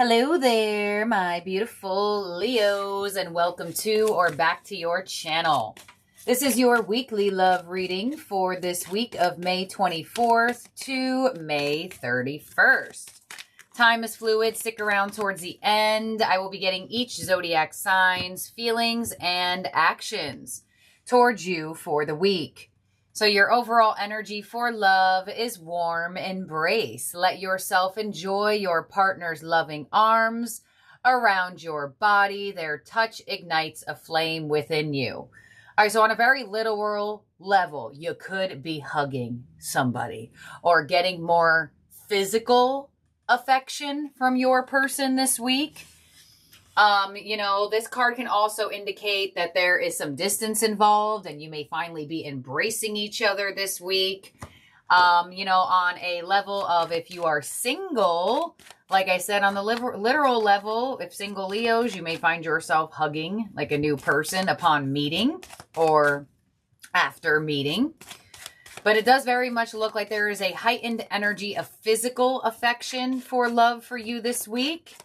Hello there, my beautiful Leos, and welcome to or back to your channel. This is your weekly love reading for this week of May 24th to May 31st. Time is fluid. Stick around towards the end. I will be getting each zodiac sign's feelings and actions towards you for the week. So your overall energy for love is warm embrace. Let yourself enjoy your partner's loving arms around your body. Their touch ignites a flame within you. All right, so on a very literal level, you could be hugging somebody or getting more physical affection from your person this week. This card can also indicate that there is some distance involved and you may finally be embracing each other this week. On a level of if you are single, like I said, on the literal level, if single Leos, you may find yourself hugging like a new person upon meeting or after meeting. But it does very much look like there is a heightened energy of physical affection for love for you this week.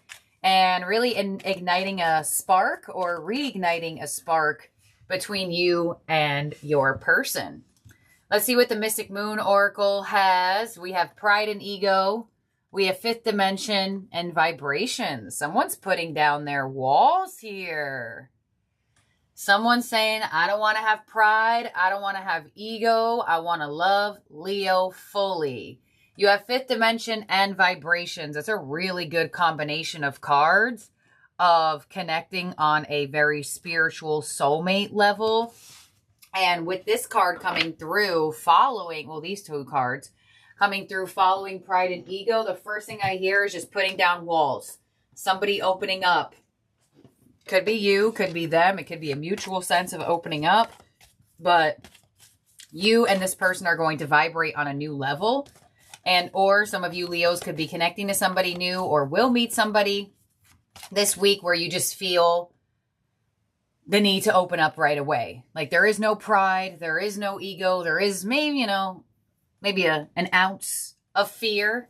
And really igniting a spark or reigniting a spark between you and your person. Let's see what the Mystic Moon Oracle has. We have pride and ego. We have fifth dimension and vibrations. Someone's putting down their walls here. Someone's saying, I don't want to have pride. I don't want to have ego. I want to love Leo fully. You have fifth dimension and vibrations. That's a really good combination of cards of connecting on a very spiritual soulmate level. And with this card coming through following, well, these two cards coming through following pride and ego, the first thing I hear is just putting down walls. Somebody opening up. Could be you, could be them. It could be a mutual sense of opening up. But you and this person are going to vibrate on a new level. And or some of you Leos could be connecting to somebody new or will meet somebody this week where you just feel the need to open up right away. Like there is no pride, there is no ego, there is maybe, an ounce of fear.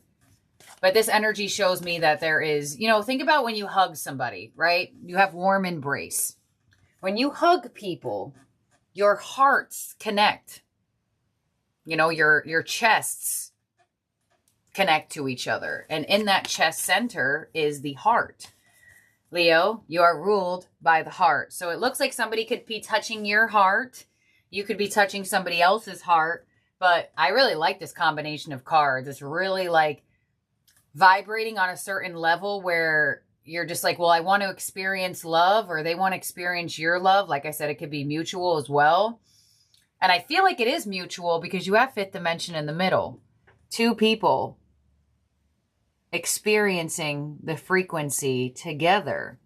But this energy shows me that there is, think about when you hug somebody, right? You have warm embrace. When you hug people, your hearts connect. Your chests connect to each other. And in that chest center is the heart. Leo, you are ruled by the heart. So it looks like somebody could be touching your heart. You could be touching somebody else's heart. But I really like this combination of cards. It's really like vibrating on a certain level where you're just like, well, I want to experience love, or they want to experience your love. Like I said, it could be mutual as well. And I feel like it is mutual because you have fifth dimension in the middle. Two people experiencing the frequency together.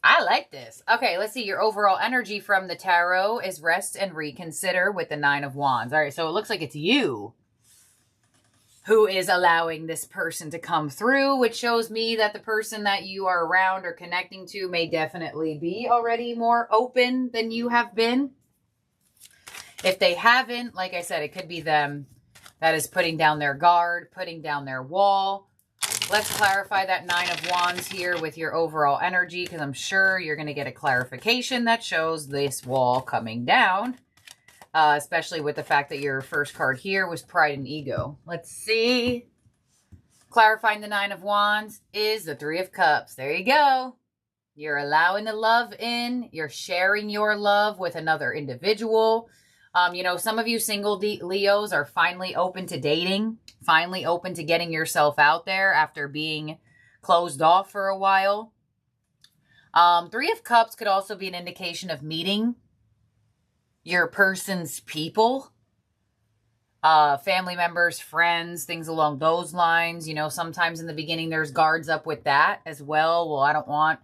I like this. Okay, let's see. Your overall energy from the tarot is rest and reconsider with the Nine of Wands. All right, so it looks like it's you who is allowing this person to come through, which shows me that the person that you are around or connecting to may definitely be already more open than you have been. If they haven't, like I said, it could be them that is putting down their guard, putting down their wall. Let's clarify that Nine of Wands here with your overall energy, because I'm sure you're going to get a clarification that shows this wall coming down, especially with the fact that your first card here was pride and ego. Let's see. Clarifying the Nine of Wands is the Three of Cups. There you go. You're allowing the love in. You're sharing your love with another individual. Some of you single Leos are finally open to dating, finally open to getting yourself out there after being closed off for a while. Three of Cups could also be an indication of meeting your person's people, family members, friends, things along those lines. Sometimes in the beginning there's guards up with that as well. Well, I don't want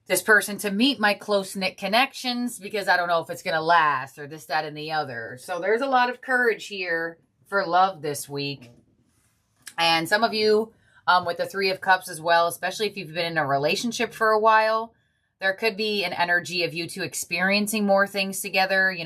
this person to meet my close-knit connections because I don't know if it's going to last, or this, that, and the other. So there's a lot of courage here for love this week. And some of you with the Three of Cups as well, especially if you've been in a relationship for a while, there could be an energy of you two experiencing more things together,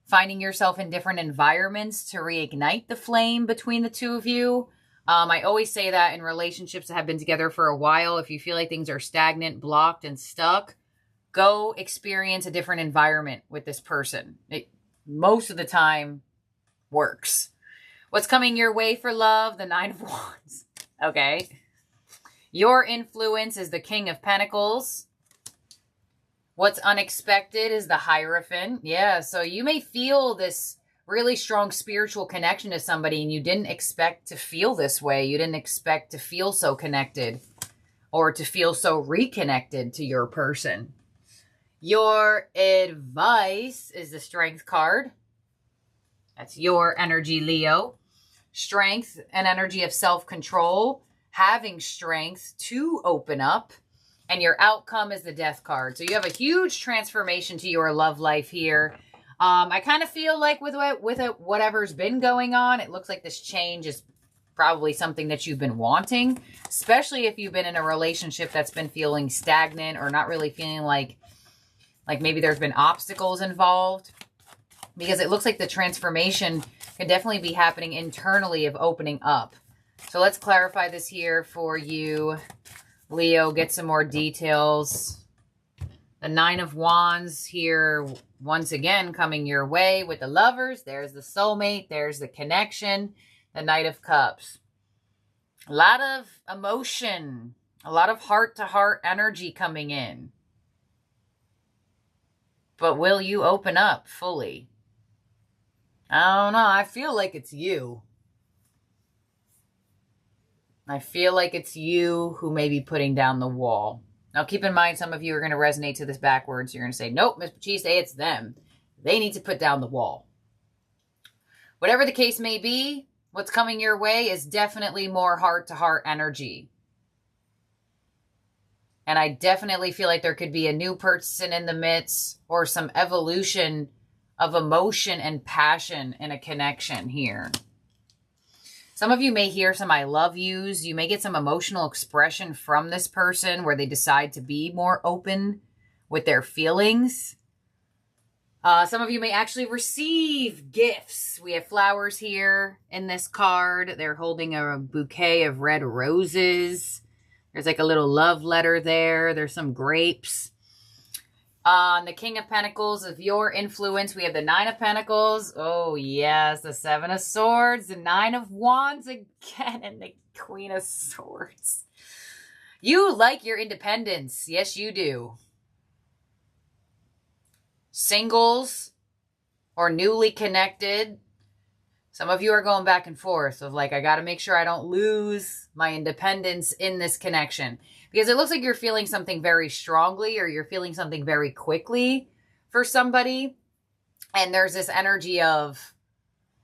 finding yourself in different environments to reignite the flame between the two of you. I always say that in relationships that have been together for a while, if you feel like things are stagnant, blocked, and stuck, go experience a different environment with this person. It most of the time works. What's coming your way for love? The Nine of Wands. Okay. Your influence is the King of Pentacles. What's unexpected is the Hierophant. Yeah, so you may feel this really strong spiritual connection to somebody and you didn't expect to feel this way. You didn't expect to feel so connected or to feel so reconnected to your person. Your advice is the Strength card. That's your energy, Leo. Strength and energy of self-control, having strength to open up. And your outcome is the Death card. So you have a huge transformation to your love life here. I kind of feel like with whatever's been going on, it looks like this change is probably something that you've been wanting, especially if you've been in a relationship that's been feeling stagnant or not really feeling like maybe there's been obstacles involved, because it looks like the transformation can definitely be happening internally of opening up. So let's clarify this here for you, Leo, get some more details. The Nine of Wands here, once again, coming your way with the Lovers. There's the soulmate. There's the connection. The Knight of Cups. A lot of emotion. A lot of heart-to-heart energy coming in. But will you open up fully? I don't know. I feel like it's you. I feel like it's you who may be putting down the wall. Now, keep in mind, some of you are going to resonate to this backwards. You're going to say, nope, Miss Pachiste, it's them. They need to put down the wall. Whatever the case may be, what's coming your way is definitely more heart-to-heart energy. And I definitely feel like there could be a new person in the midst or some evolution of emotion and passion in a connection here. Some of you may hear some I love yous. You may get some emotional expression from this person where they decide to be more open with their feelings. Some of you may actually receive gifts. We have flowers here in this card. They're holding a bouquet of red roses. There's like a little love letter there. There's some grapes. On the King of Pentacles of your influence, we have the Nine of Pentacles. Oh, yes, the Seven of Swords, the Nine of Wands again, and the Queen of Swords. You like your independence. Yes, you do. Singles or newly connected. Some of you are going back and forth of like, I got to make sure I don't lose my independence in this connection. Because it looks like you're feeling something very strongly or you're feeling something very quickly for somebody. And there's this energy of,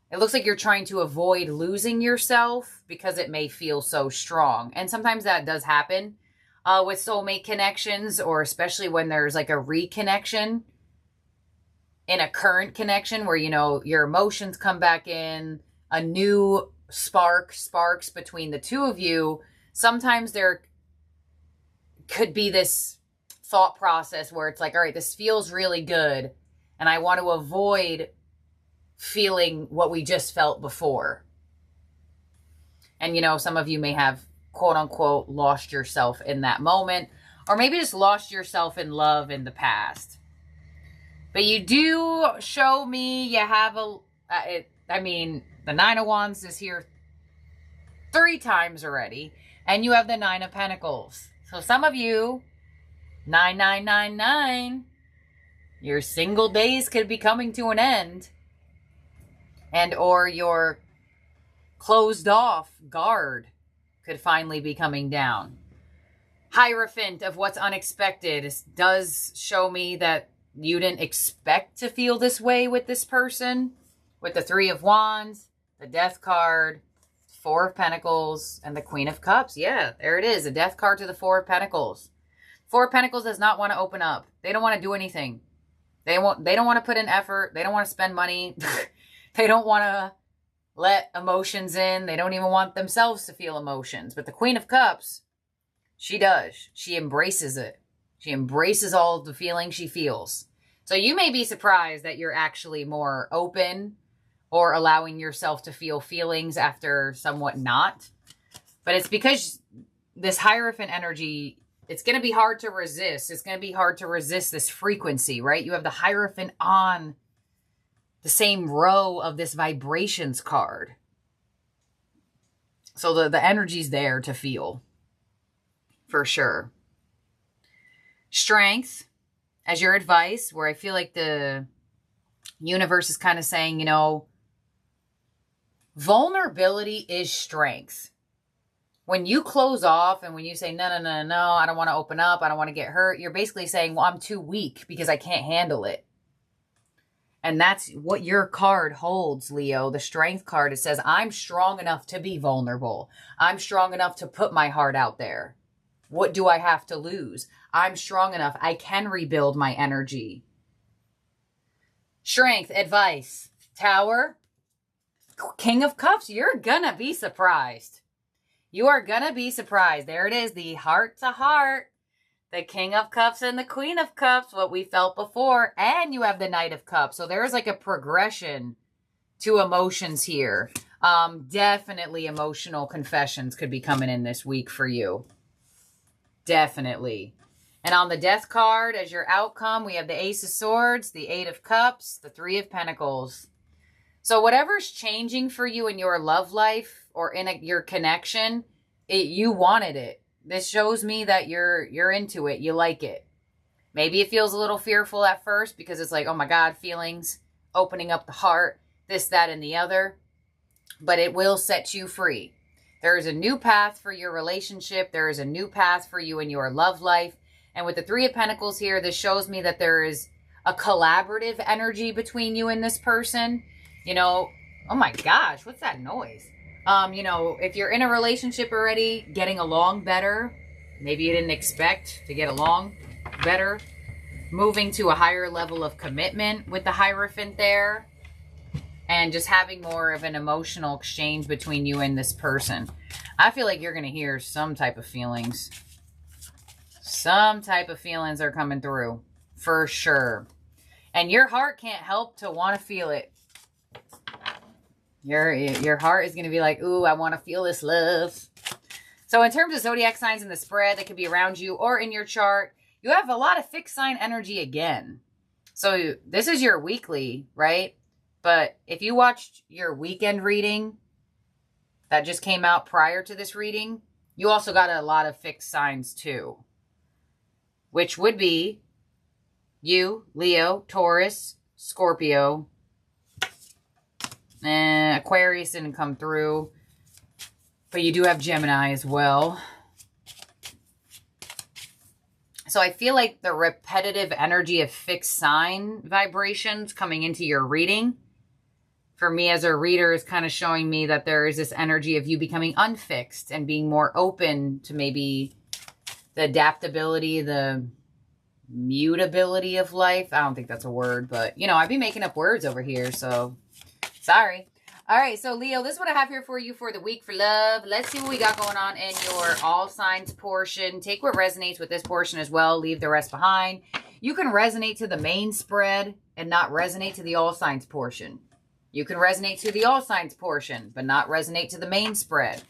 it looks like you're trying to avoid losing yourself because it may feel so strong. And sometimes that does happen with soulmate connections, or especially when there's like a reconnection in a current connection where, you know, your emotions come back in, a new sparks between the two of you. Sometimes there could be this thought process where it's like, all right, this feels really good, and I want to avoid feeling what we just felt before. And, you know, some of you may have, quote unquote, lost yourself in that moment, or maybe just lost yourself in love in the past. But you do show me you have the Nine of Wands is here 3 times already, and you have the Nine of Pentacles. So some of you, 9999, your single days could be coming to an end. And or your closed off guard could finally be coming down. Hierophant of what's unexpected does show me that you didn't expect to feel this way with this person. With the Three of Wands, the Death card, Four of Pentacles, and the Queen of Cups. Yeah, there it is. A Death card to the Four of Pentacles. Four of Pentacles does not want to open up. They don't want to do anything. They don't want to put in effort. They don't want to spend money. They don't want to let emotions in. They don't even want themselves to feel emotions. But the Queen of Cups, she does. She embraces it. She embraces all of the feelings she feels. So you may be surprised that you're actually more open or allowing yourself to feel feelings after somewhat not. But it's because this Hierophant energy, it's going to be hard to resist. It's going to be hard to resist this frequency, right? You have the Hierophant on the same row of this vibrations card. So the energy's there to feel, for sure. Strength as your advice, where I feel like the universe is kind of saying, you know, vulnerability is strength. When you close off and when you say, no, I don't want to open up, I don't want to get hurt, you're basically saying, well, I'm too weak because I can't handle it. And that's what your card holds, Leo. The strength card, it says, I'm strong enough to be vulnerable. I'm strong enough to put my heart out there. What do I have to lose? I'm strong enough. I can rebuild my energy. Strength, advice, Tower, King of Cups. You're gonna be surprised. You are gonna be surprised. There it is, the heart to heart. The King of Cups and the Queen of Cups, what we felt before. And you have the Knight of Cups. So there's like a progression to emotions here. Definitely emotional confessions could be coming in this week for you. Definitely. And on the Death card, as your outcome, we have the Ace of Swords, the Eight of Cups, the Three of Pentacles. So whatever's changing for you in your love life or in your connection, you wanted it. This shows me that you're into it. You like it. Maybe it feels a little fearful at first because it's like, oh my God, feelings, opening up the heart, this, that, and the other. But it will set you free. There is a new path for your relationship. There is a new path for you in your love life. And with the Three of Pentacles here, this shows me that there is a collaborative energy between you and this person. You know, oh my gosh, what's that noise? You know, if you're in a relationship already, getting along better, maybe you didn't expect to get along better, moving to a higher level of commitment with the Hierophant there, and just having more of an emotional exchange between you and this person. I feel like you're going to hear some type of feelings. Some type of feelings are coming through, for sure. And your heart can't help to want to feel it. Your heart is going to be like, ooh, I want to feel this love. So in terms of zodiac signs in the spread that could be around you or in your chart, you have a lot of fixed sign energy again. So this is your weekly, right? But if you watched your weekend reading that just came out prior to this reading, you also got a lot of fixed signs too. Which would be you, Leo, Taurus, Scorpio, Aquarius didn't come through, but you do have Gemini as well. So I feel like the repetitive energy of fixed sign vibrations coming into your reading, for me as a reader, is kind of showing me that there is this energy of you becoming unfixed and being more open to maybe the adaptability, the mutability of life. I don't think that's a word, but, you know, I'd be making up words over here, so sorry. All right, so Leo, this is what I have here for you for the week for love. Let's see what we got going on in your all signs portion. Take what resonates with this portion as well. Leave the rest behind. You can resonate to the main spread and not resonate to the all signs portion. You can resonate to the all signs portion, but not resonate to the main spread.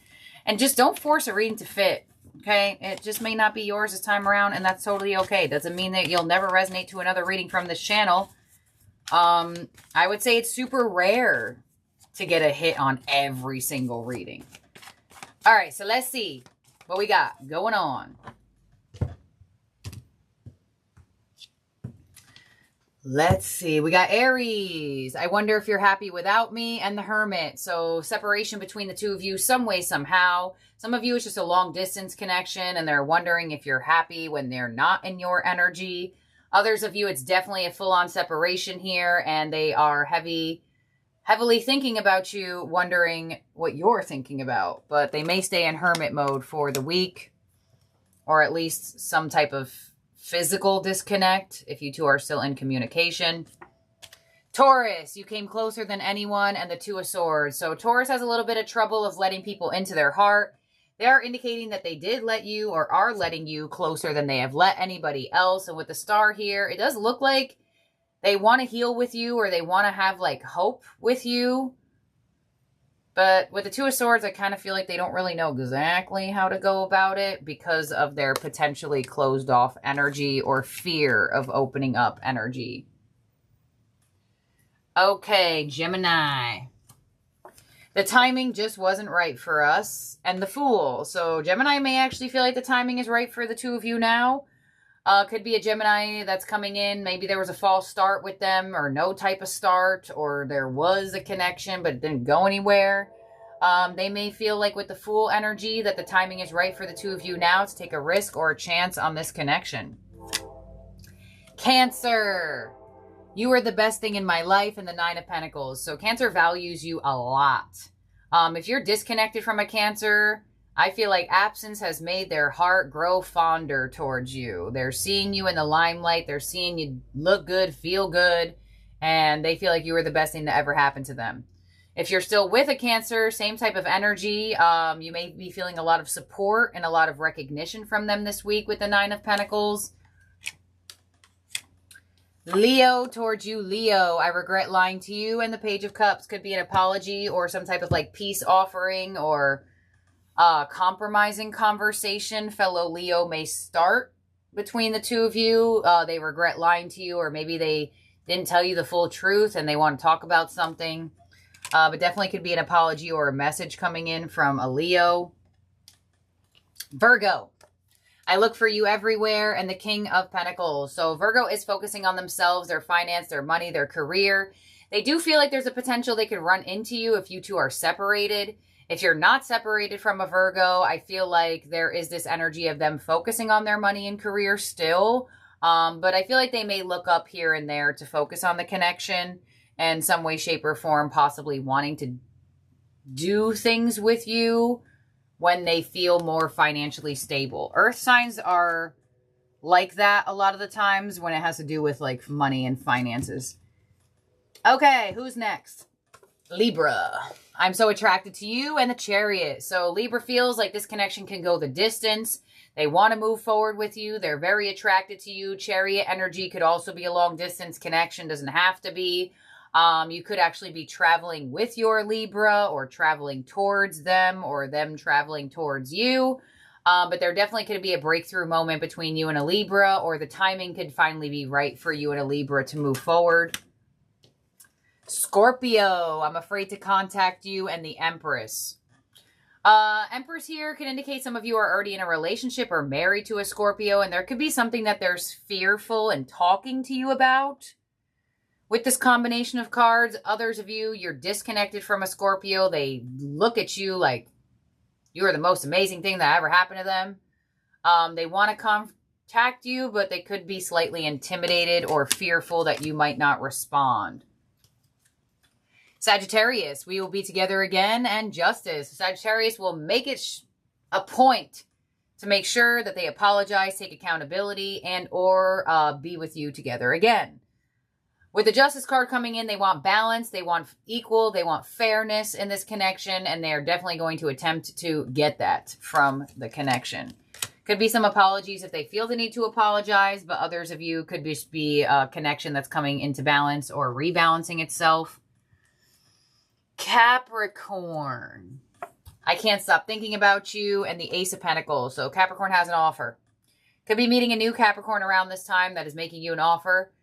And just don't force a reading to fit, okay? It just may not be yours this time around, and that's totally okay. Doesn't mean that you'll never resonate to another reading from this channel. I would say it's super rare to get a hit on every single reading. All right, so let's see what we got going on. Let's see. We got Aries. I wonder if you're happy without me, and the Hermit. So separation between the two of you some way, somehow. Some of you, it's just a long distance connection, and they're wondering if you're happy when they're not in your energy. Others of you, it's definitely a full-on separation here, and they are heavily thinking about you, wondering what you're thinking about. But they may stay in hermit mode for the week, or at least some type of physical disconnect if you two are still in communication. Taurus, you came closer than anyone, and the Two of Swords. So Taurus has a little bit of trouble of letting people into their heart. They are indicating that they did let you or are letting you closer than they have let anybody else. And with the star here, it does look like they want to heal with you, or they want to have like hope with you. But with the Two of Swords, I kind of feel like they don't really know exactly how to go about it because of their potentially closed off energy or fear of opening up energy. Okay, Gemini. The timing just wasn't right for us. And the Fool. So Gemini may actually feel like the timing is right for the two of you now. Could be a Gemini that's coming in. Maybe there was a false start with them or no type of start, or there was a connection but it didn't go anywhere. They may feel like with the Fool energy that the timing is right for the two of you now to take a risk or a chance on this connection. Cancer. You are the best thing in my life, and the Nine of Pentacles. So Cancer values you a lot. If you're disconnected from a Cancer, I feel like absence has made their heart grow fonder towards you. They're seeing you in the limelight. They're seeing you look good, feel good, and they feel like you were the best thing that ever happened to them. If you're still with a Cancer, same type of energy, you may be feeling a lot of support and a lot of recognition from them this week with the Nine of Pentacles. Leo, towards you, Leo, I regret lying to you, and the Page of Cups could be an apology or some type of like peace offering or compromising conversation fellow Leo may start between the two of you. They regret lying to you, or maybe they didn't tell you the full truth and they want to talk about something. But definitely could be an apology or a message coming in from a Leo. Virgo. I look for you everywhere, and the King of Pentacles. So Virgo is focusing on themselves, their finance, their money, their career. They do feel like there's a potential they could run into you if you two are separated. If you're not separated from a Virgo, I feel like there is this energy of them focusing on their money and career still. But I feel like they may look up here and there to focus on the connection in some way, shape, or form, possibly wanting to do things with you when they feel more financially stable. Earth signs are like that a lot of the times when it has to do with like money and finances. Okay, who's next? Libra. I'm so attracted to you, and the Chariot. So Libra feels like this connection can go the distance. They want to move forward with you. They're very attracted to you. Chariot energy could also be a long distance connection. Doesn't have to be. You could actually be traveling with your Libra, or traveling towards them, or them traveling towards you. But there definitely could be a breakthrough moment between you and a Libra, or the timing could finally be right for you and a Libra to move forward. Scorpio, I'm afraid to contact you, and the Empress. Empress here can indicate some of you are already in a relationship or married to a Scorpio, and there could be something that they're fearful and talking to you about. With this combination of cards, others of you, you're disconnected from a Scorpio. They look at you like you are the most amazing thing that ever happened to them. They want to contact you, but they could be slightly intimidated or fearful that you might not respond. Sagittarius, we will be together again, and Justice. Sagittarius will make it a point to make sure that they apologize, take accountability, and or be with you together again. With the Justice card coming in, they want balance, they want equal, they want fairness in this connection, and they are definitely going to attempt to get that from the connection. Could be some apologies if they feel the need to apologize, but others of you could just be a connection that's coming into balance or rebalancing itself. Capricorn. I can't stop thinking about you, and the Ace of Pentacles. So Capricorn has an offer. Could be meeting a new Capricorn around this time that is making you an offer.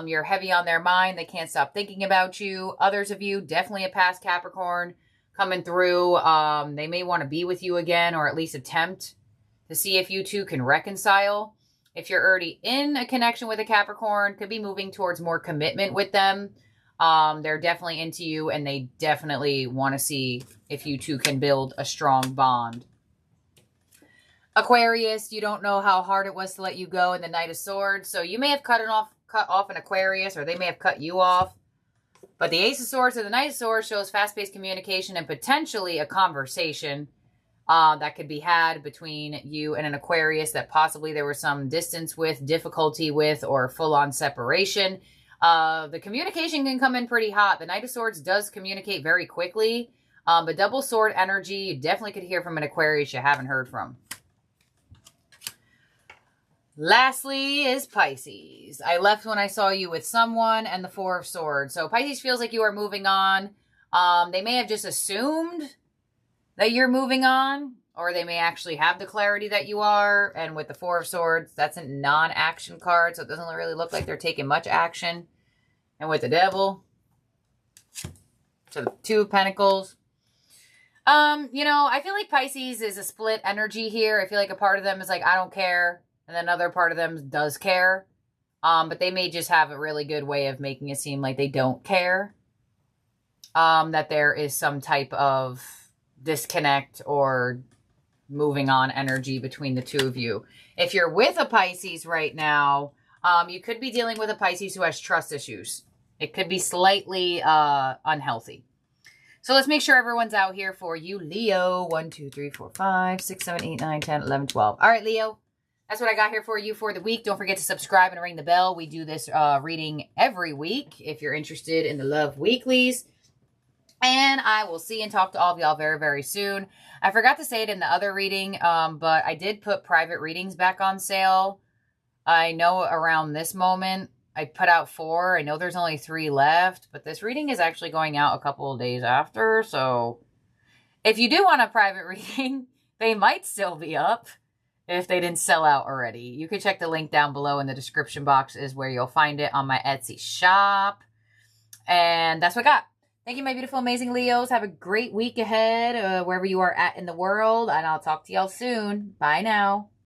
You're heavy on their mind. They can't stop thinking about you. Others of you, definitely a past Capricorn coming through. They may want to be with you again, or at least attempt to see if you two can reconcile. If you're already in a connection with a Capricorn, could be moving towards more commitment with them. They're definitely into you, and they definitely want to see if you two can build a strong bond. Aquarius, you don't know how hard it was to let you go in the Knight of Swords. So you may have cut off an Aquarius, or they may have cut you off. But the Ace of Swords or the Knight of Swords shows fast-paced communication and potentially a conversation that could be had between you and an Aquarius that possibly there was some distance with, difficulty with, or full-on separation. The communication can come in pretty hot. The Knight of Swords does communicate very quickly. But double sword energy, you definitely could hear from an Aquarius you haven't heard from. Lastly is Pisces. I left when I saw you with someone, and the Four of Swords. So Pisces feels like you are moving on. They may have just assumed that you're moving on, or they may actually have the clarity that you are. And with the Four of Swords, that's a non-action card, so it doesn't really look like they're taking much action. And with the Devil, so the Two of Pentacles. I feel like Pisces is a split energy here. I feel like a part of them is like, I don't care. And then another part of them does care. But they may just have a really good way of making it seem like they don't care. That there is some type of disconnect or moving on energy between the two of you. If you're with a Pisces right now, you could be dealing with a Pisces who has trust issues. It could be slightly unhealthy. So let's make sure everyone's out here for you, Leo. 1, 2, 3, 4, 5, 6, 7, 8, 9, 10, 11, 12. All right, Leo. That's what I got here for you for the week. Don't forget to subscribe and ring the bell. We do this reading every week if you're interested in the Love Weeklies. And I will see and talk to all of y'all very, very soon. I forgot to say it in the other reading, but I did put private readings back on sale. I know around this moment, I put out 4. I know there's only 3 left, but this reading is actually going out a couple of days after. So if you do want a private reading, they might still be up if they didn't sell out already. You can check the link down below in the description box is where you'll find it on my Etsy shop. And that's what I got. Thank you, my beautiful, amazing Leos. Have a great week ahead, wherever you are at in the world. And I'll talk to y'all soon. Bye now.